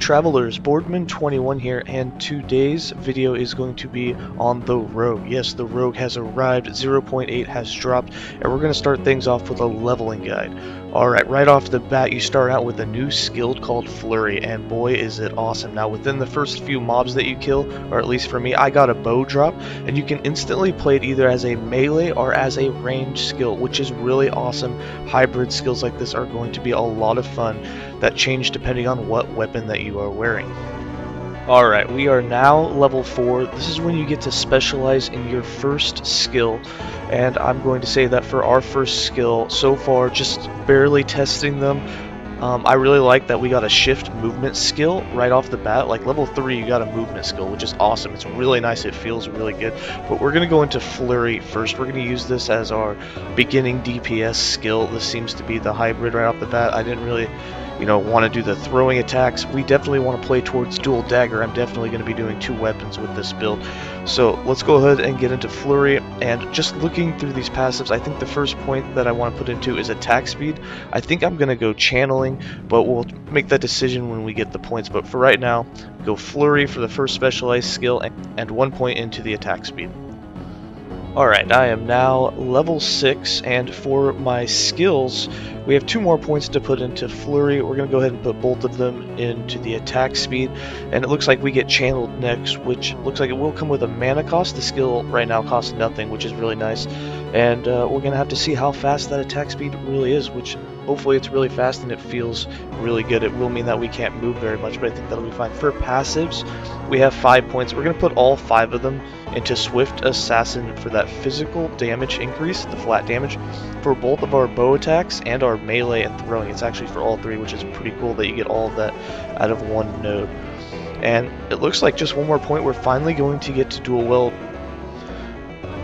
travelers, Boardman21 here, and today's video is going to be on the Rogue. Yes, the Rogue has arrived, 0.8 has dropped, and we're going to start things off with a leveling guide. Alright, right off the bat you start out with a new skill called Flurry, and boy is it awesome. Now within the first few mobs that you kill, or at least for me, I got a bow drop, and you can instantly play it either as a melee or as a ranged skill, which is really awesome. Hybrid skills like this are going to be a lot of fun that change depending on what weapon that you are wearing. Alright, we are now level 4. This is when you get to specialize in your first skill, and I'm going to say that for our first skill, so far just barely testing them, I really like that we got a shift movement skill right off the bat. Like level 3 you got a movement skill, which is awesome. It's really nice, it feels really good. But we're going to go into Flurry first. We're going to use this as our beginning DPS skill. This seems to be the hybrid right off the bat. I didn't really want to do the throwing attacks. We definitely want to play towards dual dagger. I'm definitely going to be doing 2 weapons with this build. So let's go ahead and get into Flurry. And just looking through these passives, I think the first point that I want to put into is attack speed. I think I'm going to go channeling, but we'll make that decision when we get the points. But for right now, go Flurry for the first specialized skill and 1 point into the attack speed. Alright, I am now level 6, and for my skills, we have 2 more points to put into Flurry. We're going to go ahead and put both of them into the attack speed, and it looks like we get channeled next, which looks like it will come with a mana cost. The skill right now costs nothing, which is really nice, and we're going to have to see how fast that attack speed really is, which hopefully it's really fast and it feels really good. It will mean that we can't move very much, but I think that'll be fine. For passives, we have 5 points. We're going to put all 5 of them into Swift Assassin for that physical damage increase, the flat damage, for both of our bow attacks and our melee and throwing. It's actually for all 3, which is pretty cool that you get all of that out of one node. And it looks like just 1 more point, we're finally going to get to dual wield.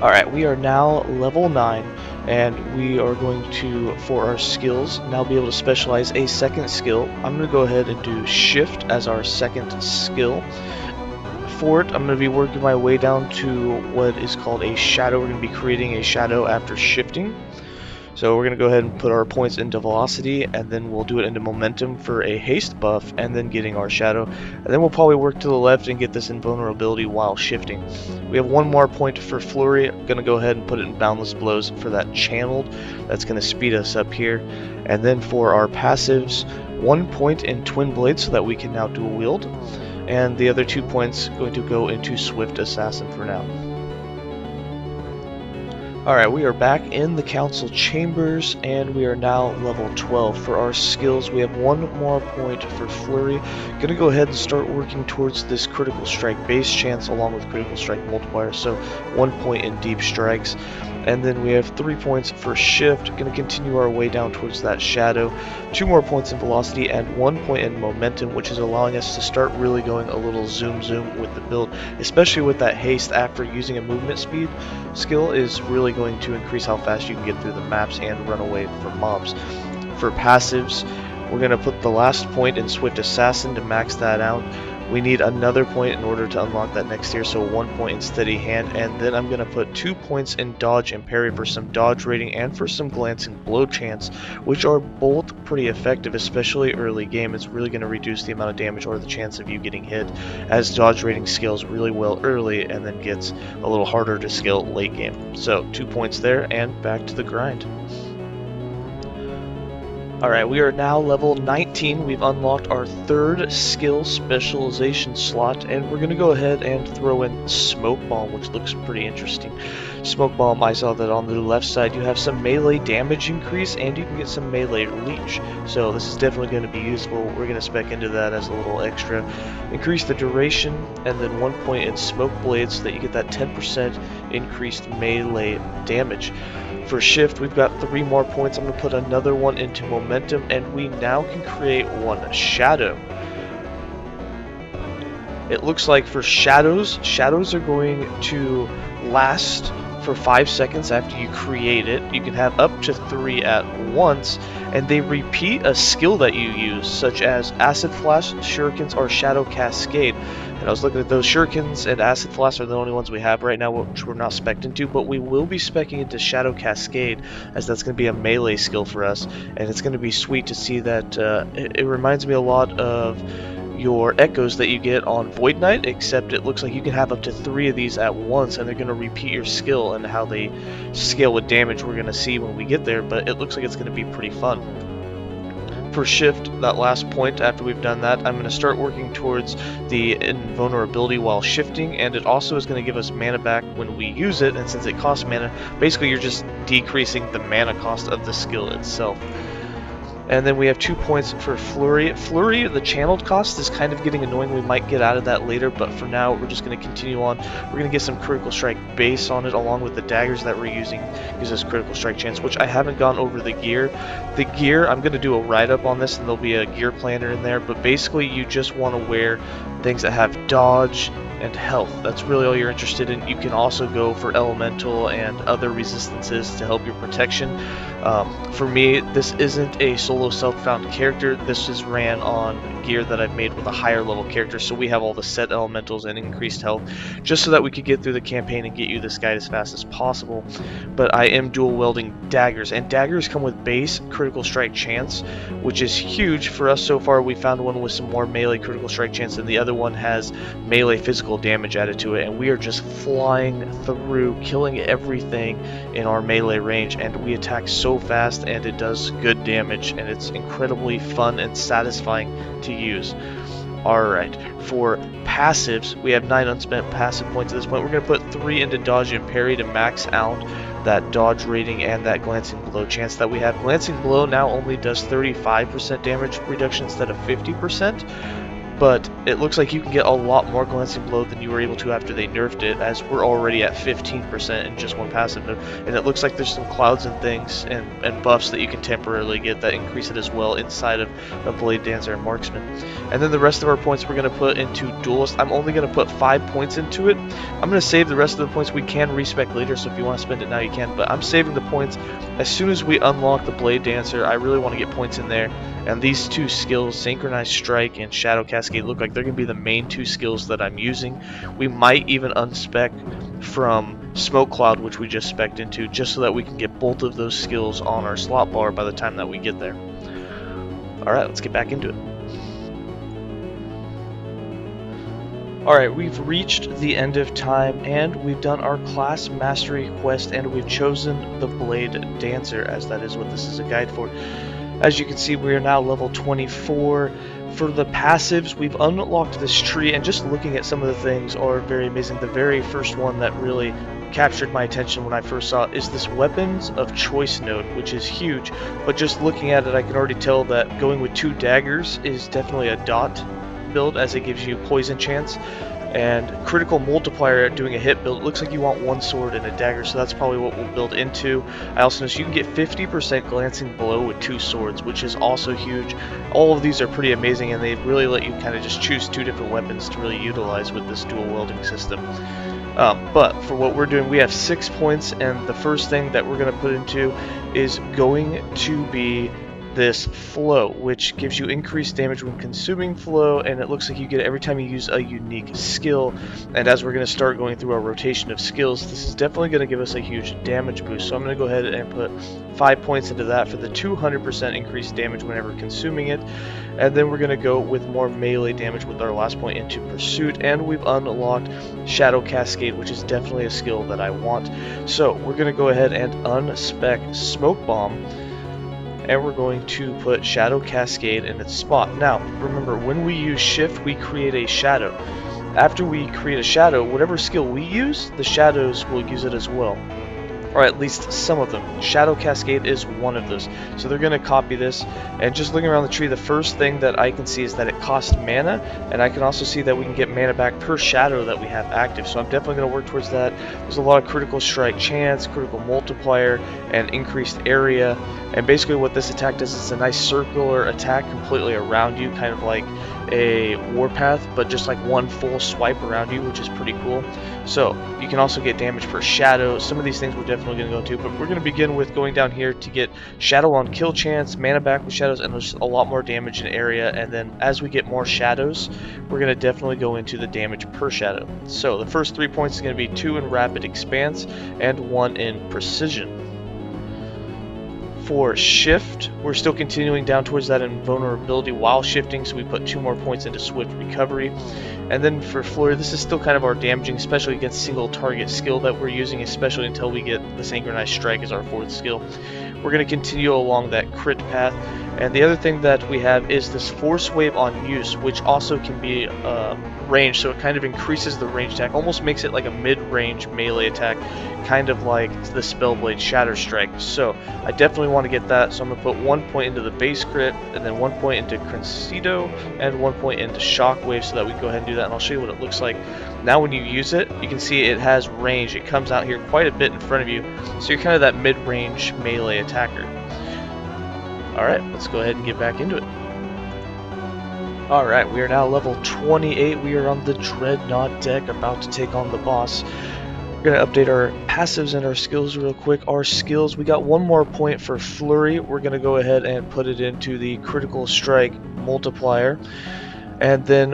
Alright, we are now level 9, and we are going to, for our skills, now be able to specialize a second skill. I'm going to go ahead and do Shift as our second skill. For it, I'm going to be working my way down to what is called a shadow. We're going to be creating a shadow after shifting. So we're going to go ahead and put our points into velocity, and then we'll do it into momentum for a haste buff, and then getting our shadow. And then we'll probably work to the left and get this invulnerability while shifting. We have 1 more point for Flurry. I'm going to go ahead and put it in boundless blows for that channeled. That's going to speed us up here. And then for our passives, 1 point in twin blades so that we can now dual wield. And the other 2 points going to go into Swift Assassin for now. Alright, we are back in the council chambers, and we are now level 12. For our skills, we have 1 more point for Flurry. Gonna go ahead and start working towards this critical strike base chance along with critical strike multiplier, so 1 point in deep strikes. And then we have 3 points for shift. Gonna continue our way down towards that shadow. 2 more points in velocity and 1 point in momentum, which is allowing us to start really going a little zoom with the build, especially with that haste after using a movement speed skill is really going to increase how fast you can get through the maps and run away from mobs. For passives, we're gonna put the last point in Swift Assassin to max that out. We need another point in order to unlock that next tier, so 1 point in Steady Hand, and then I'm going to put 2 points in Dodge and Parry for some dodge rating and for some glancing blow chance, which are both pretty effective, especially early game. It's really going to reduce the amount of damage or the chance of you getting hit, as dodge rating scales really well early and then gets a little harder to scale late game. So 2 points there, and back to the grind. Alright, we are now level 19. We've unlocked our 3rd skill specialization slot, and we're going to go ahead and throw in Smoke Bomb, which looks pretty interesting. Smoke Bomb, I saw that on the left side you have some melee damage increase, and you can get some melee leech. So this is definitely going to be useful. We're going to spec into that as a little extra. Increase the duration, and then 1 point in Smoke Blades so that you get that 10% increased melee damage. For shift, we've got 3 more points. I'm going to put another one into momentum, and we now can create 1 shadow. It looks like for shadows are going to last for 5 seconds after you create it. You can have up to 3 at once, and they repeat a skill that you use, such as Acid Flash, Shurikens, or Shadow Cascade. And I was looking at those Shurikens and Acid Flash are the only ones we have right now, which we're not spec'd into, but we will be spec'ing into Shadow Cascade, as that's going to be a melee skill for us, and it's going to be sweet to see that. It reminds me a lot of your echoes that you get on Void Knight, except it looks like you can have up to 3 of these at once, and they're going to repeat your skill, and how they scale with damage we're going to see when we get there, but it looks like it's going to be pretty fun. For shift, that last point after we've done that, I'm going to start working towards the invulnerability while shifting, and it also is going to give us mana back when we use it, and since it costs mana, basically you're just decreasing the mana cost of the skill itself. And then we have 2 points for Flurry. Flurry, the channeled cost is kind of getting annoying. We might get out of that later, but for now, we're just going to continue on. We're going to get some Critical Strike base on it, along with the daggers that we're using. Gives us Critical Strike chance, which I haven't gone over the gear. The gear, I'm going to do a write-up on this, and there'll be a gear planner in there, but basically you just want to wear things that have dodge and health. That's really all you're interested in. You can also go for elemental and other resistances to help your protection. For me, this isn't a solo self-found character. This is ran on gear that I've made with a higher level character, so we have all the set elementals and increased health, just so that we could get through the campaign and get you this guide as fast as possible. But I am dual wielding daggers, and daggers come with base critical strike chance, which is huge for us so far. We found one with some more melee critical strike chance, and the other one has melee physical damage added to it, and we are just flying through, killing everything in our melee range, and we attack so fast, and it does good damage, and it's incredibly fun and satisfying to use. Alright, for passives, we have 9 unspent passive points at this point. We're going to put 3 into dodge and parry to max out that dodge rating and that glancing blow chance that we have. Glancing blow now only does 35% damage reduction instead of 50%. But it looks like you can get a lot more glancing blow than you were able to after they nerfed it, as we're already at 15% in just one passive move. And it looks like there's some clouds and things and buffs that you can temporarily get that increase it as well inside of Bladedancer and Marksman. And then the rest of our points we're going to put into Duelist. I'm only going to put 5 points into it. I'm going to save the rest of the points. We can respec later, so if you want to spend it now you can, but I'm saving the points. As soon as we unlock the Bladedancer, I really want to get points in there. And these 2 skills, Synchronized Strike and Shadow Cascade, look like they're going to be the main 2 skills that I'm using. We might even unspec from Smoke Cloud, which we just spec'd into, just so that we can get both of those skills on our slot bar by the time that we get there. Alright, let's get back into it. Alright, we've reached the end of time, and we've done our class mastery quest, and we've chosen the Bladedancer, as that is what this is a guide for. As you can see, we are now level 24. For the passives, we've unlocked this tree, and just looking at some of the things are very amazing. The very first one that really captured my attention when I first saw it is this Weapons of Choice node, which is huge. But just looking at it, I can already tell that going with 2 daggers is definitely a dot build, as it gives you poison chance. And critical multiplier doing a hit build, it looks like you want 1 sword and a dagger, so that's probably what we'll build into. I also noticed you can get 50% glancing blow with 2 swords, which is also huge. All of these are pretty amazing, and they really let you kind of just choose 2 different weapons to really utilize with this dual wielding system. But for what we're doing, we have 6 points, and the first thing that we're going to put into is going to be this flow, which gives you increased damage when consuming flow, and it looks like you get it every time you use a unique skill. And as we're going to start going through our rotation of skills, this is definitely going to give us a huge damage boost, so I'm going to go ahead and put 5 points into that for the 200% increased damage whenever consuming it. And then we're going to go with more melee damage with our last point into Pursuit, and we've unlocked Shadow Cascade, which is definitely a skill that I want. So we're going to go ahead and unspec Smoke Bomb, and we're going to put Shadow Cascade in its spot. Now, remember, when we use Shift, we create a shadow. After we create a shadow, whatever skill we use, the shadows will use it as well. Or at least some of them. Shadow Cascade is one of those. So they're going to copy this, and just looking around the tree, the first thing that I can see is that it costs mana, and I can also see that we can get mana back per shadow that we have active. So I'm definitely going to work towards that. There's a lot of critical strike chance, critical multiplier, and increased area. And basically what this attack does is a nice circular attack completely around you, kind of like a warpath, but just like one full swipe around you, which is pretty cool. So you can also get damage per shadow. Some of these things we're definitely going to go into, but we're going to begin with going down here to get shadow on kill chance, mana back with shadows, and there's a lot more damage in area. And then as we get more shadows, we're going to definitely go into the damage per shadow. So the first 3 points is going to be 2 in rapid expanse and 1 in precision. For shift, we're still continuing down towards that invulnerability while shifting, so we put 2 more points into swift recovery. And then for flurry, this is still kind of our damaging, especially against single target skill that we're using, especially until we get the synchronized strike as our 4th skill. We're going to continue along that crit path. And the other thing that we have is this force wave on use, which also can be range, so it kind of increases the range attack, almost makes it like a mid-range melee attack, kind of like the Spellblade Shatter Strike. So I definitely want to get that, so I'm going to put 1 point into the base crit, and then 1 point into Crescendo, and 1 point into Shockwave, so that we can go ahead and do that, and I'll show you what it looks like. Now when you use it, you can see it has range. It comes out here quite a bit in front of you, so you're kind of that mid-range melee attacker. Alright, let's go ahead and get back into it. Alright, we are now level 28. We are on the Dreadnought deck, about to take on the boss. We're going to update our passives and our skills real quick. Our skills, we got 1 more point for Flurry. We're going to go ahead and put it into the Critical Strike multiplier. And then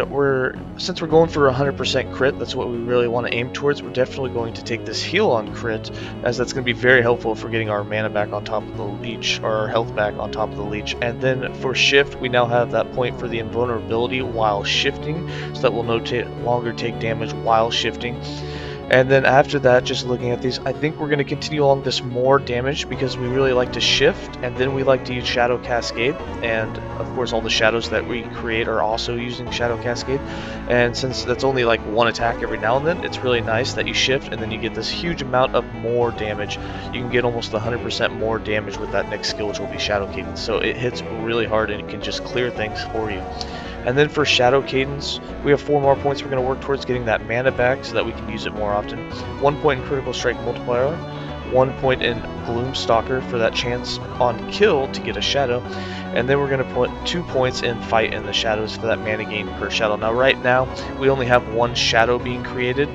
since we're going for 100% crit, that's what we really want to aim towards, we're definitely going to take this heal on crit, as that's going to be very helpful for getting our mana back on top of the leech, or our health back on top of the leech. And then for shift, we now have that point for the invulnerability while shifting, so that will no longer take damage while shifting. And then after that, just looking at these, I think we're going to continue along this more damage because we really like to shift, and then we like to use Shadow Cascade, and of course all the shadows that we create are also using Shadow Cascade. And since that's only like 1 attack every now and then, it's really nice that you shift and then you get this huge amount of more damage. You can get almost 100% more damage with that next skill, which will be Shadow Cadence. So it hits really hard and it can just clear things for you. And then for Shadow Cadence, we have 4 more points we're going to work towards getting that mana back so that we can use it more often. 1 point in Critical Strike multiplier, 1 point in Gloomstalker for that chance on kill to get a shadow, and then we're going to put 2 points in Fight in the Shadows for that mana gain per shadow. Now right now, we only have 1 shadow being created,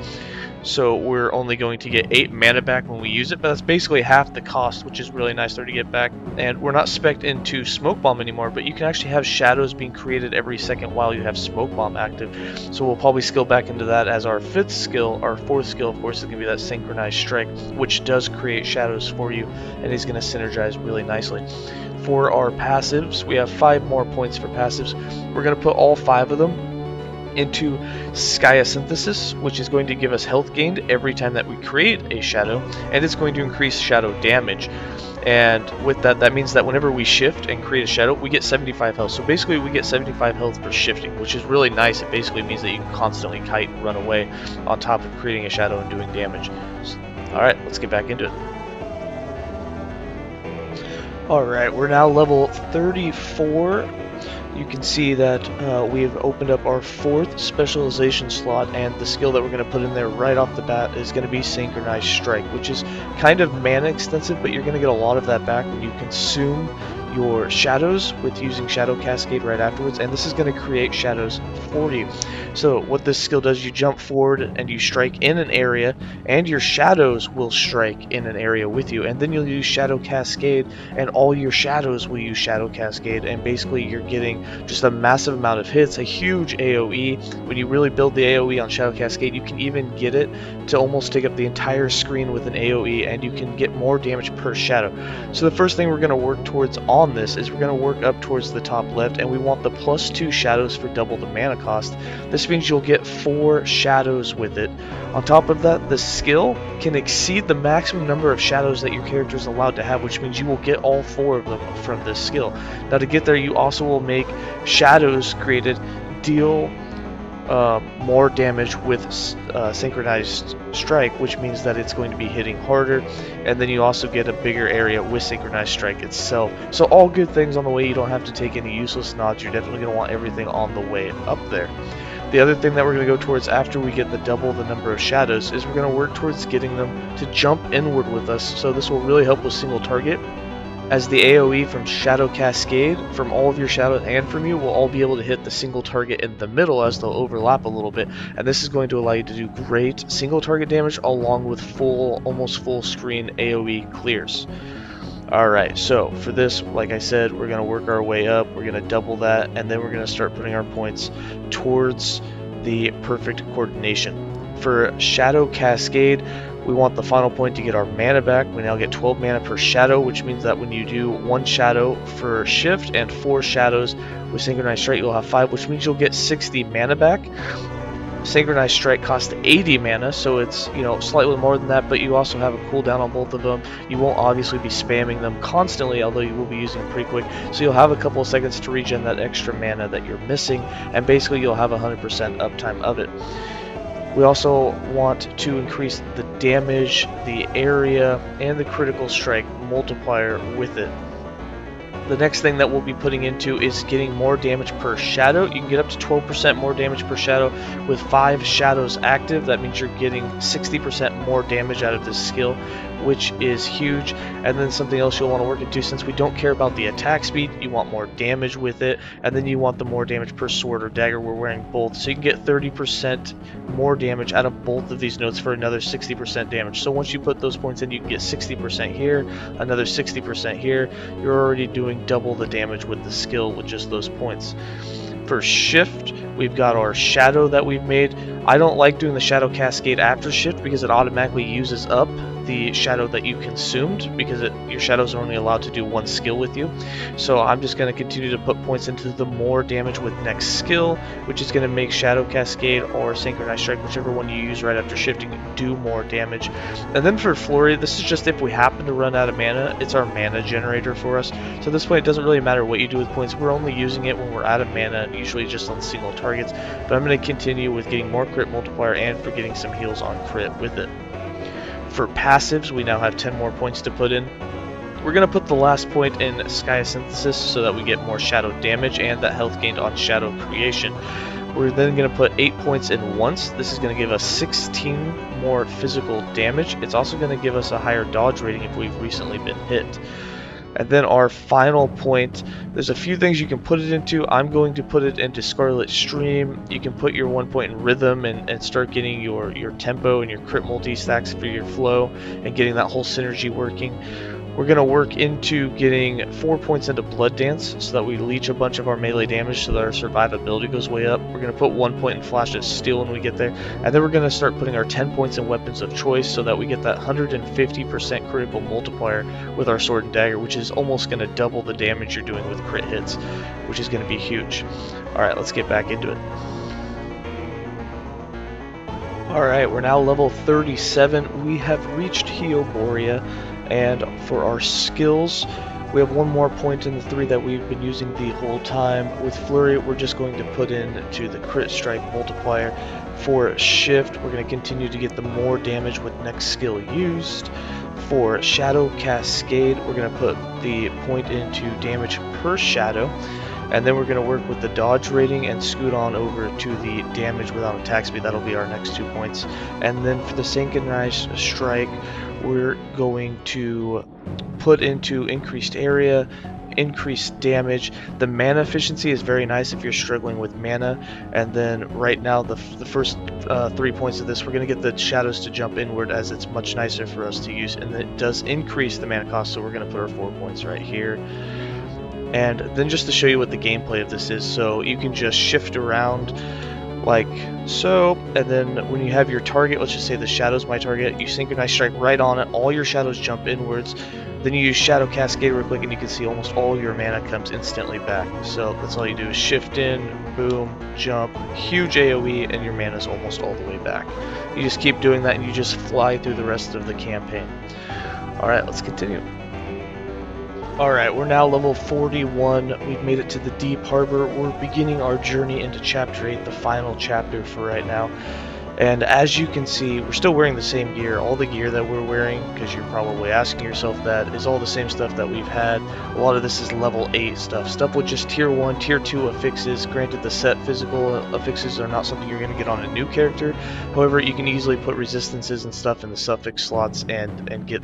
so we're only going to get 8 mana back when we use it, but that's basically half the cost, which is really nice there to get back. And we're not spec'd into Smoke Bomb anymore, but you can actually have shadows being created every second while you have Smoke Bomb active. So we'll probably skill back into that as our 5th skill. Our 4th skill, of course, is going to be that Synchronized Strike, which does create shadows for you, and is going to synergize really nicely. For our passives, we have 5 more points for passives. We're going to put all 5 of them into Skyasynthesis, which is going to give us health gained every time that we create a shadow, and it's going to increase shadow damage. And with that, that means that whenever we shift and create a shadow, we get 75 health. So basically we get 75 health for shifting, which is really nice. It basically means that you can constantly kite and run away on top of creating a shadow and doing damage. Alright, let's get back into it. Alright, we're now level 34. You can see that we've opened up our 4th specialization slot, and the skill that we're going to put in there right off the bat is going to be Synchronized Strike, which is kind of mana extensive, but you're going to get a lot of that back when you consume your shadows with using Shadow Cascade right afterwards, and this is going to create shadows for you. So what this skill does, you jump forward and you strike in an area, and your shadows will strike in an area with you, and then you'll use Shadow Cascade, and all your shadows will use Shadow Cascade, and basically you're getting just a massive amount of hits, a huge AoE. When you really build the AoE on Shadow Cascade, you can even get it to almost take up the entire screen with an AoE, and you can get more damage per shadow. So the first thing we're going to work towards on this is we're going to work up towards the top left, and we want the +2 shadows for double the mana cost. This means you'll get 4 shadows with it. On top of that, the skill can exceed the maximum number of shadows that your character is allowed to have, which means you will get all 4 of them from this skill. Now to get there, you also will make shadows created deal more damage with Synchronized Strike, which means that it's going to be hitting harder, and then you also get a bigger area with Synchronized Strike itself. So all good things on the way. You don't have to take any useless nods. You're definitely going to want everything on the way up there. The other thing that we're going to go towards after we get the double the number of shadows is we're going to work towards getting them to jump inward with us. So this will really help with single target, as the AoE from Shadow Cascade, from all of your shadows and from you, will all be able to hit the single target in the middle as they'll overlap a little bit, and this is going to allow you to do great single target damage along with almost full screen AoE clears. Alright, so for this, like I said, we're going to work our way up, we're going to double that, and then we're going to start putting our points towards the perfect coordination. For Shadow Cascade, We want the final point to get our mana back. We now get 12 mana per shadow, which means that when you do 1 shadow for shift and 4 shadows with synchronized strike, you'll have 5, which means you'll get 60 mana back. Synchronized strike costs 80 mana, so it's, you know, slightly more than that, but you also have a cooldown on both of them. You won't obviously be spamming them constantly, although you will be using them pretty quick, so you'll have a couple of seconds to regen that extra mana that you're missing, and basically you'll have 100% uptime of it. We also want to increase the damage, the area, and the critical strike multiplier with it. The next thing that we'll be putting into is getting more damage per shadow. You can get up to 12% more damage per shadow with 5 shadows active. That means you're getting 60% more damage out of this skill, which is huge. And then something else you'll want to work into, since we don't care about the attack speed, you want more damage with it, and then you want the more damage per sword or dagger. We're wearing both, so you can get 30% more damage out of both of these notes for another 60% damage. So once you put those points in, you can get 60% here, another 60% here. You're already doing double the damage with the skill with just those points. For shift, we've got our shadow that we've made. I don't like doing the shadow cascade after shift because it automatically uses up the shadow that you consumed, because your shadows are only allowed to do 1 skill with you. So I'm just going to continue to put points into the more damage with next skill, which is going to make shadow cascade or synchronized strike, whichever one you use right after shifting, do more damage. And then for flurry, this is just if we happen to run out of mana. It's our mana generator for us. So at this point, it doesn't really matter what you do with points. We're only using it when we're out of mana, usually just on single targets. But I'm going to continue with getting more crit multiplier and for getting some heals on crit with it. For passives, we now have 10 more points to put in. We're going to put the last point in Sky Synthesis so that we get more shadow damage and that health gained on shadow creation. We're then going to put 8 points in once. This is going to give us 16 more physical damage. It's also going to give us a higher dodge rating if we've recently been hit. And then our final point, there's a few things you can put it into. I'm going to put it into Scarlet Stream. You can put your 1 point in Rhythm and start getting your tempo and your crit multi-stacks for your flow and getting that whole synergy working. We're going to work into getting 4 points into Blood Dance so that we leech a bunch of our melee damage so that our survivability goes way up. We're going to put 1 point in Flash of Steel when we get there. And then we're going to start putting our 10 points in Weapons of Choice so that we get that 150% critical multiplier with our Sword and Dagger, which is almost going to double the damage you're doing with crit hits, which is going to be huge. Alright, let's get back into it. Alright, we're now level 37. We have reached Heoboria. And for our skills, we have 1 more point in the 3 that we've been using the whole time. With Flurry, we're just going to put into the crit strike multiplier. For shift, we're going to continue to get the more damage with next skill used. For shadow cascade, we're going to put the point into damage per shadow. And then we're going to work with the dodge rating and scoot on over to the damage without attack speed. That'll be our next 2 points. And then for the synchronized strike, we're going to put into increased area, increased damage. The mana efficiency is very nice if you're struggling with mana. And then right now, the first 3 points of this, we're going to get the shadows to jump inward, as it's much nicer for us to use. And it does increase the mana cost, so we're going to put our 4 points right here. And then just to show you what the gameplay of this is, so you can just shift around like so, and then when you have your target, let's just say the shadow's my target, you synchronize strike right on it, all your shadows jump inwards, then you use shadow cascade real quick and you can see almost all your mana comes instantly back. So that's all you do is shift in, boom, jump, huge AoE, and your mana's almost all the way back. You just keep doing that and you just fly through the rest of the campaign. Alright, let's continue. Alright, we're now level 41, we've made it to the Deep Harbor, we're beginning our journey into Chapter 8, the final chapter for right now. And as you can see, we're still wearing the same gear. All the gear that we're wearing, because you're probably asking yourself that, is all the same stuff that we've had. A lot of this is level 8 stuff. Stuff with just tier 1, tier 2 affixes. Granted, the set physical affixes are not something you're going to get on a new character. However, you can easily put resistances and stuff in the suffix slots and get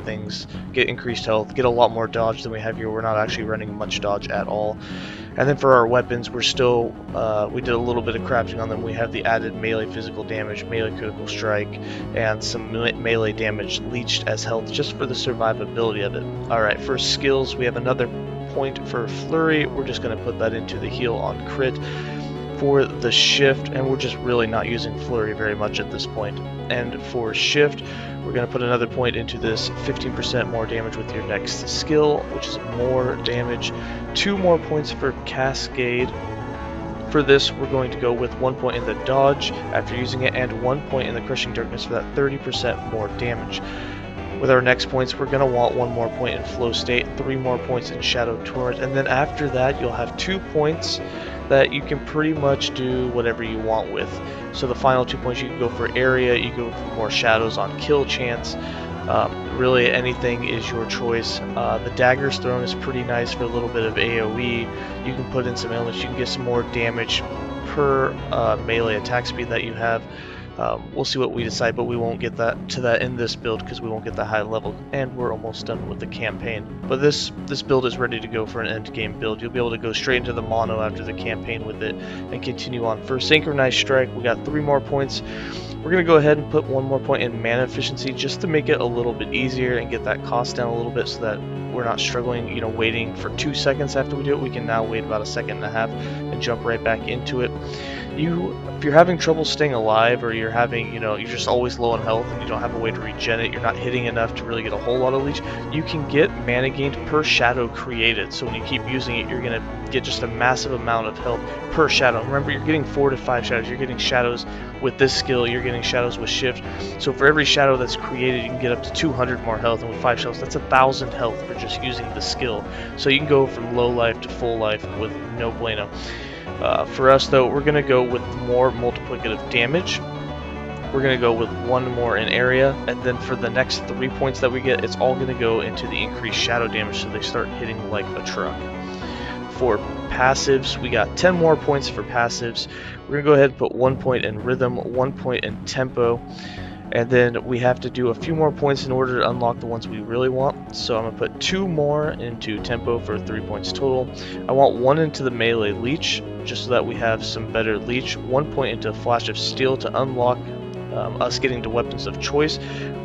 increased health, get a lot more dodge than we have here. We're not actually running much dodge at all. And then for our weapons, we're still, we did a little bit of crafting on them. We have the added melee physical damage, melee critical strike, and some melee damage leached as health just for the survivability of it. Alright, for skills, we have another point for flurry. We're just going to put that into the heal on crit. For the shift, and we're just really not using flurry very much at this point. And for shift, we're going to put another point into this 15% more damage with your next skill, which is more damage. 2 more points for cascade. For this, we're going to go with 1 point in the dodge after using it, and 1 point in the crushing darkness for that 30% more damage. With our next points, we're going to want 1 more point in flow state, 3 more points in shadow torrent, and then after that you'll have 2 points that you can pretty much do whatever you want with. So the final 2 points, you can go for area, you go for more shadows on kill chance. Really anything is your choice. The dagger's thrown is pretty nice for a little bit of AoE. You can put in some elements, you can get some more damage per melee attack speed that you have. We'll see what we decide, but we won't get to that in this build because we won't get that high level, and we're almost done with the campaign. But this build is ready to go for an end game build. You'll be able to go straight into the mono after the campaign with it and continue on. For synchronized strike, we got 3 more points. We're going to go ahead and put 1 more point in mana efficiency just to make it a little bit easier and get that cost down a little bit so that we're not struggling, waiting for 2 seconds after we do it. We can now wait about 1.5 seconds and jump right back into it. If you're having trouble staying alive, or you're having, you're just always low on health and you don't have a way to regen it, you're not hitting enough to really get a whole lot of leech, you can get mana gained per shadow created. So when you keep using it, you're going to get just a massive amount of health per shadow. Remember, you're getting 4 to 5 shadows. You're getting shadows with this skill, you're getting shadows with shift. So for every shadow that's created, you can get up to 200 more health, and with 5 shadows, that's 1,000 health for just using the skill. So you can go from low life to full life with no bueno. For us though, we're going to go with more multiplicative damage. We're going to go with 1 more in area, and then for the next 3 points that we get, it's all going to go into the increased shadow damage, so they start hitting like a truck. For passives, we got 10 more points for passives. We're going to go ahead and put 1 point in rhythm, 1 point in tempo, and then we have to do a few more points in order to unlock the ones we really want. So I'm going to put 2 more into tempo for 3 points total. I want 1 into the melee leech, just so that we have some better leech. 1 point into flash of steel to unlock us getting to weapons of choice.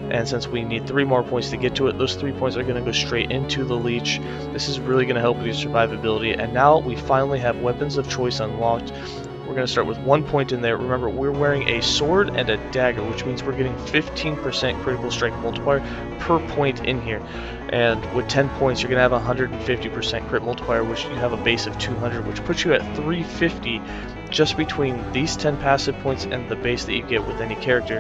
And since we need 3 more points to get to it, those 3 points are going to go straight into the leech. This is really going to help with your survivability. And now we finally have weapons of choice unlocked. We're going to start with 1 point in there. Remember, we're wearing a sword and a dagger, which means we're getting 15% critical strike multiplier per point in here. And with 10 points, you're going to have 150% crit multiplier, which you have a base of 200, which puts you at 350 just between these 10 passive points and the base that you get with any character.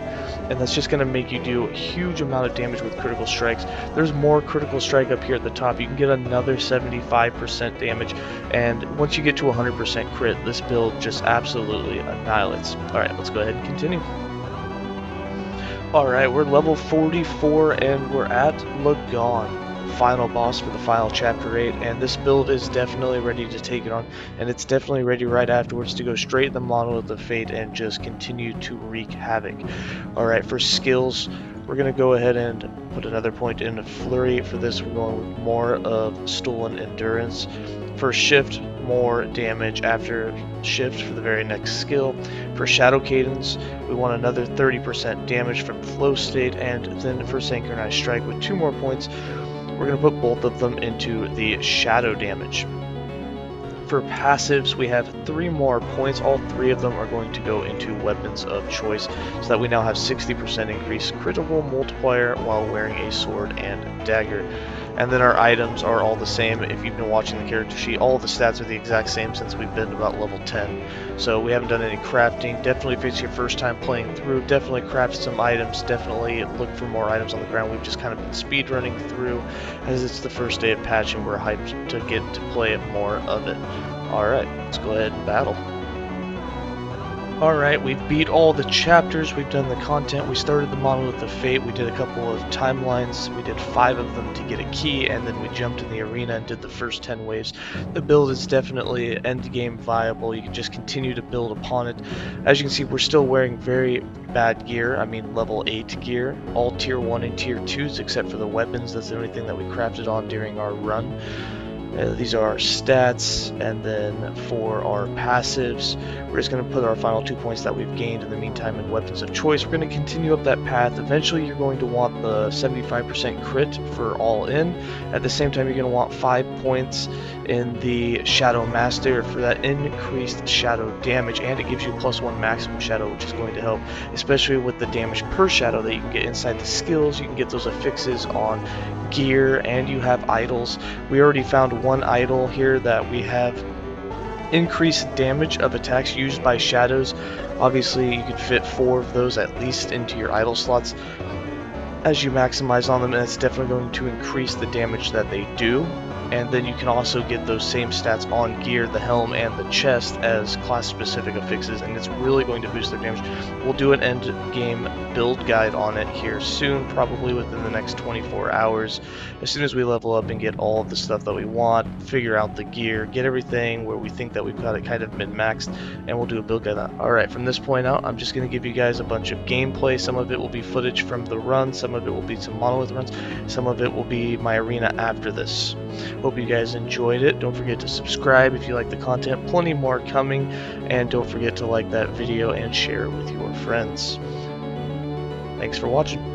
And that's just going to make you do a huge amount of damage with critical strikes. There's more critical strike up here at the top. You can get another 75% damage, and once you get to 100% crit, this build just absolutely annihilates. Alright, let's go ahead and continue. Alright, we're level 44 and we're at Lagon, final boss for the final chapter 8, and this build is definitely ready to take it on, and it's definitely ready right afterwards to go straight in the Monolith of Fate and just continue to wreak havoc. Alright, for skills, we're going to go ahead and put another point in Flurry. For this, we're going with more of Stolen Endurance. For shift, more damage after shift for the very next skill. For Shadow Cadence, we want another 30% damage from flow state, and then for Synchronized Strike with 2 more points, we're going to put both of them into the shadow damage. For passives, we have 3 more points. All 3 of them are going to go into weapons of choice, so that we now have 60% increased critical multiplier while wearing a sword and dagger. And then our items are all the same. If you've been watching the character sheet, all of the stats are the exact same since we've been about level 10. So we haven't done any crafting. Definitely if it's your first time playing through, definitely craft some items. Definitely look for more items on the ground. We've just kind of been speed running through as it's the first day of patching. We're hyped to get to play more of it. Alright, let's go ahead and battle. Alright, we've beat all the chapters, we've done the content, we started the Monolith of Fate, we did a couple of timelines, we did 5 of them to get a key, and then we jumped in the arena and did the first 10 waves. The build is definitely endgame viable, you can just continue to build upon it. As you can see, we're still wearing very bad gear, I mean level 8 gear, all tier 1 and tier 2s except for the weapons. That's the only thing that we crafted on during our run. These are our stats, and then for our passives, we're just going to put our final 2 points that we've gained in the meantime in weapons of choice. We're going to continue up that path. Eventually, you're going to want the 75% crit for all in. At the same time, you're going to want 5 points in the Shadow Master for that increased shadow damage, and it gives you +1 maximum shadow, which is going to help, especially with the damage per shadow that you can get inside the skills. You can get those affixes on gear, and you have idols. We already found one idol here that we have increased damage of attacks used by shadows. Obviously, you could fit 4 of those at least into your idol slots as you maximize on them, and it's definitely going to increase the damage that they do. And then you can also get those same stats on gear, the helm, and the chest as class-specific affixes, and it's really going to boost their damage. We'll do an end-game build guide on it here soon, probably within the next 24 hours. As soon as we level up and get all of the stuff that we want, figure out the gear, get everything where we think that we've got it kind of min-maxed, and we'll do a build guide on it. Alright, from this point out, I'm just going to give you guys a bunch of gameplay. Some of it will be footage from the run, some of it will be some monolith runs, some of it will be my arena after this. Hope you guys enjoyed it. Don't forget to subscribe if you like the content. Plenty more coming. And don't forget to like that video and share it with your friends. Thanks for watching.